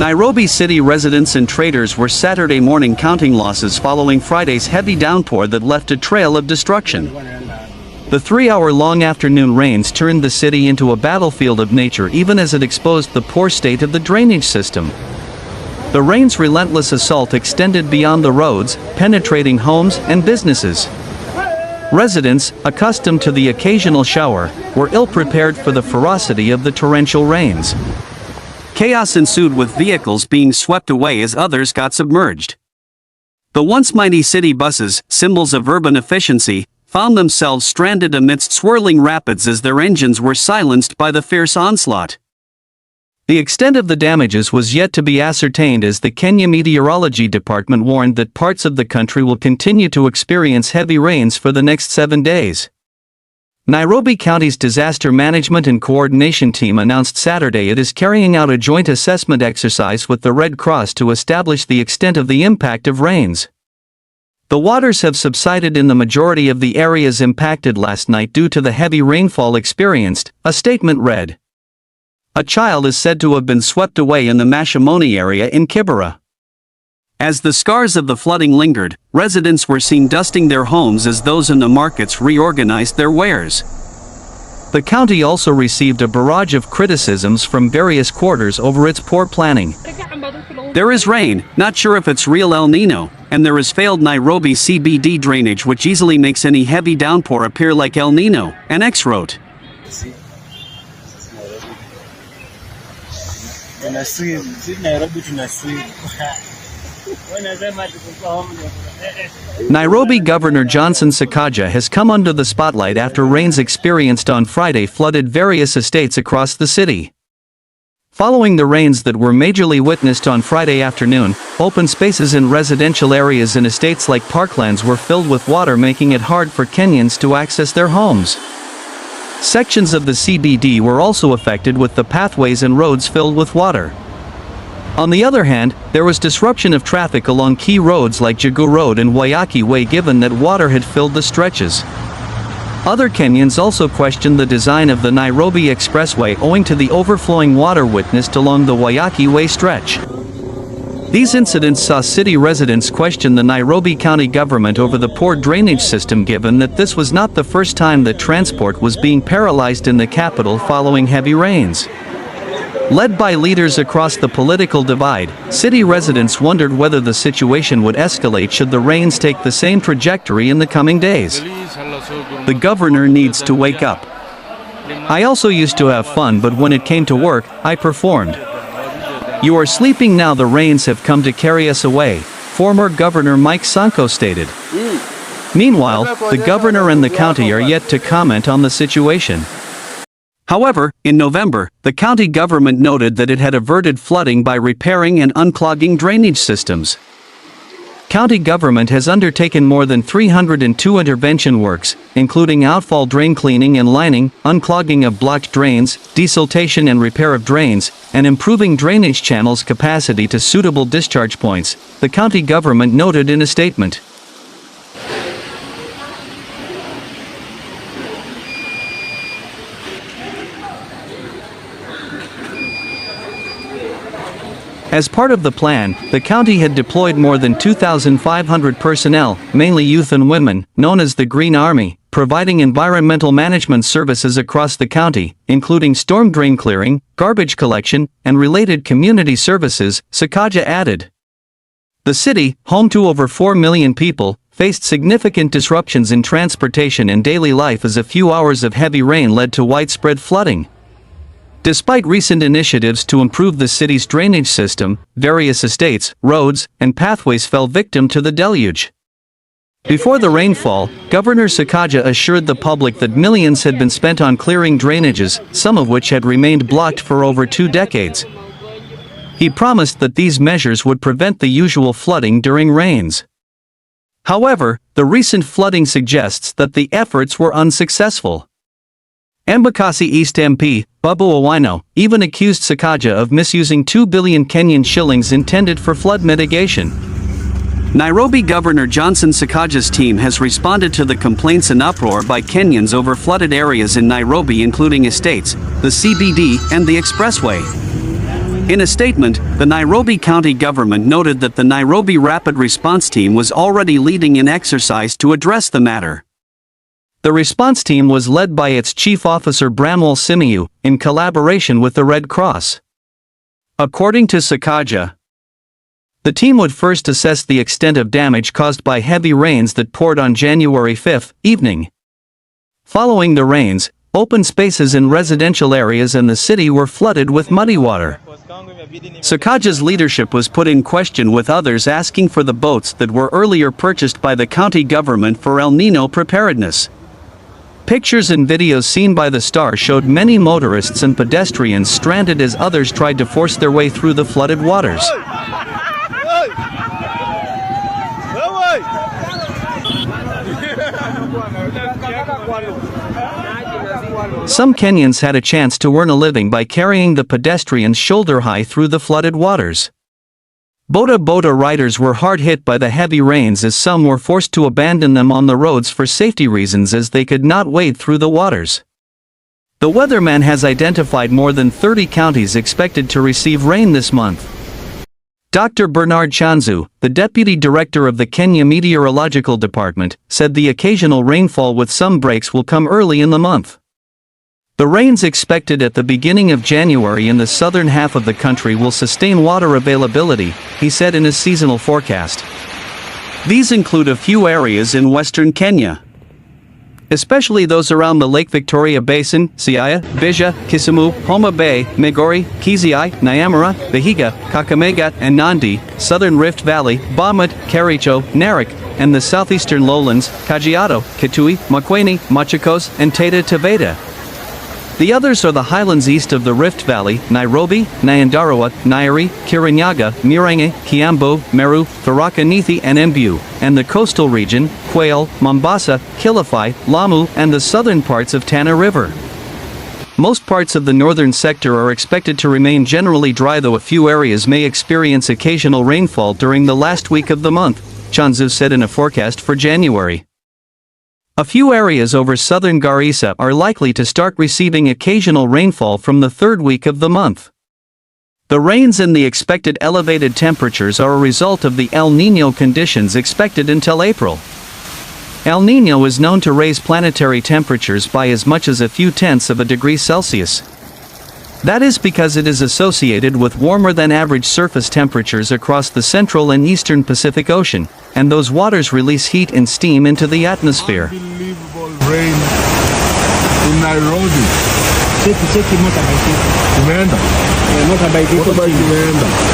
Nairobi city residents and traders were Saturday morning counting losses following Friday's heavy downpour that left a trail of destruction. The 3-hour-long afternoon rains turned the city into a battlefield of nature even as it exposed the poor state of the drainage system. The rain's relentless assault extended beyond the roads, penetrating homes and businesses. Residents, accustomed to the occasional shower, were ill-prepared for the ferocity of the torrential rains. Chaos ensued with vehicles being swept away as others got submerged. The once mighty city buses, symbols of urban efficiency, found themselves stranded amidst swirling rapids as their engines were silenced by the fierce onslaught. The extent of the damages was yet to be ascertained as the Kenya Meteorology Department warned that parts of the country will continue to experience heavy rains for the next 7 days. Nairobi County's Disaster Management and Coordination Team announced Saturday it is carrying out a joint assessment exercise with the Red Cross to establish the extent of the impact of rains. The waters have subsided in the majority of the areas impacted last night due to the heavy rainfall experienced, a statement read. A child is said to have been swept away in the Mashimoni area in Kibera. As the scars of the flooding lingered, residents were seen dusting their homes as those in the markets reorganized their wares. The county also received a barrage of criticisms from various quarters over its poor planning. There is rain, not sure if it's real El Nino, and there is failed Nairobi CBD drainage which easily makes any heavy downpour appear like El Nino, an ex wrote. Nairobi Governor Johnson Sakaja has come under the spotlight after rains experienced on Friday flooded various estates across the city. Following the rains that were majorly witnessed on Friday afternoon, open spaces in residential areas and estates like parklands were filled with water, making it hard for Kenyans to access their homes. Sections of the CBD were also affected with the pathways and roads filled with water. On the other hand, there was disruption of traffic along key roads like Jogoo Road and Waiyaki Way given that water had filled the stretches. Other Kenyans also questioned the design of the Nairobi Expressway owing to the overflowing water witnessed along the Waiyaki Way stretch. These incidents saw city residents question the Nairobi County government over the poor drainage system given that this was not the first time that transport was being paralyzed in the capital following heavy rains. Led by leaders across the political divide, city residents wondered whether the situation would escalate should the rains take the same trajectory in the coming days. The governor needs to wake up. I also used to have fun, but when it came to work, I performed. You are sleeping now, the rains have come to carry us away, former Governor Mike Sonko stated. Meanwhile, the governor and the county are yet to comment on the situation. However, in November, the county government noted that it had averted flooding by repairing and unclogging drainage systems. County government has undertaken more than 302 intervention works, including outfall drain cleaning and lining, unclogging of blocked drains, desiltation and repair of drains, and improving drainage channels capacity to suitable discharge points, the county government noted in a statement. As part of the plan, the county had deployed more than 2,500 personnel, mainly youth and women, known as the Green Army, providing environmental management services across the county, including storm drain clearing, garbage collection, and related community services, Sakaja added. The city, home to over 4 million people, faced significant disruptions in transportation and daily life as a few hours of heavy rain led to widespread flooding. Despite recent initiatives to improve the city's drainage system, various estates, roads, and pathways fell victim to the deluge. Before the rainfall, Governor Sakaja assured the public that millions had been spent on clearing drainages, some of which had remained blocked for over 2 decades. He promised that these measures would prevent the usual flooding during rains. However, the recent flooding suggests that the efforts were unsuccessful. Embakasi East MP, Babu Owino, even accused Sakaja of misusing 2 billion Kenyan shillings intended for flood mitigation. Nairobi Governor Johnson Sakaja's team has responded to the complaints and uproar by Kenyans over flooded areas in Nairobi, including estates, the CBD, and the expressway. In a statement, the Nairobi County government noted that the Nairobi Rapid Response Team was already leading an exercise to address the matter. The response team was led by its chief officer Bramwell Simiyu, in collaboration with the Red Cross. According to Sakaja, the team would first assess the extent of damage caused by heavy rains that poured on January 5 evening. Following the rains, open spaces in residential areas in the city were flooded with muddy water. Sakaja's leadership was put in question, with others asking for the boats that were earlier purchased by the county government for El Nino preparedness. Pictures and videos seen by the Star showed many motorists and pedestrians stranded as others tried to force their way through the flooded waters. Some Kenyans had a chance to earn a living by carrying the pedestrians shoulder-high through the flooded waters. Boda riders were hard hit by the heavy rains, as some were forced to abandon them on the roads for safety reasons as they could not wade through the waters. The weatherman has identified more than 30 counties expected to receive rain this month. Dr. Bernard Chanzu, the deputy director of the Kenya Meteorological Department, said the occasional rainfall with some breaks will come early in the month. The rains expected at the beginning of January in the southern half of the country will sustain water availability, he said in his seasonal forecast. These include a few areas in western Kenya, especially those around the Lake Victoria Basin, Siaya, Bija, Kisumu, Homa Bay, Migori, Kisii, Nyamira, Vihiga, Kakamega, and Nandi, Southern Rift Valley, Bomet, Kericho, Narok, and the southeastern lowlands, Kajiado, Kitui, Makueni, Machakos, and Taita Taveta. The others are the highlands east of the Rift Valley, Nairobi, Nyandarua, Nyeri, Kirinyaga, Murang'a, Kiambu, Meru, Tharaka Nithi and Embu, and the coastal region, Kwale, Mombasa, Kilifi, Lamu, and the southern parts of Tana River. Most parts of the northern sector are expected to remain generally dry, though a few areas may experience occasional rainfall during the last week of the month, Chanzu said in a forecast for January. A few areas over southern Garissa are likely to start receiving occasional rainfall from the third week of the month. The rains and the expected elevated temperatures are a result of the El Niño conditions expected until April. El Niño is known to raise planetary temperatures by as much as a few tenths of a degree Celsius. That is because it is associated with warmer than average surface temperatures across the central and eastern Pacific Ocean, and those waters release heat and steam into the atmosphere. Unbelievable rain in Nairobi. Imeenda. What about Imeenda?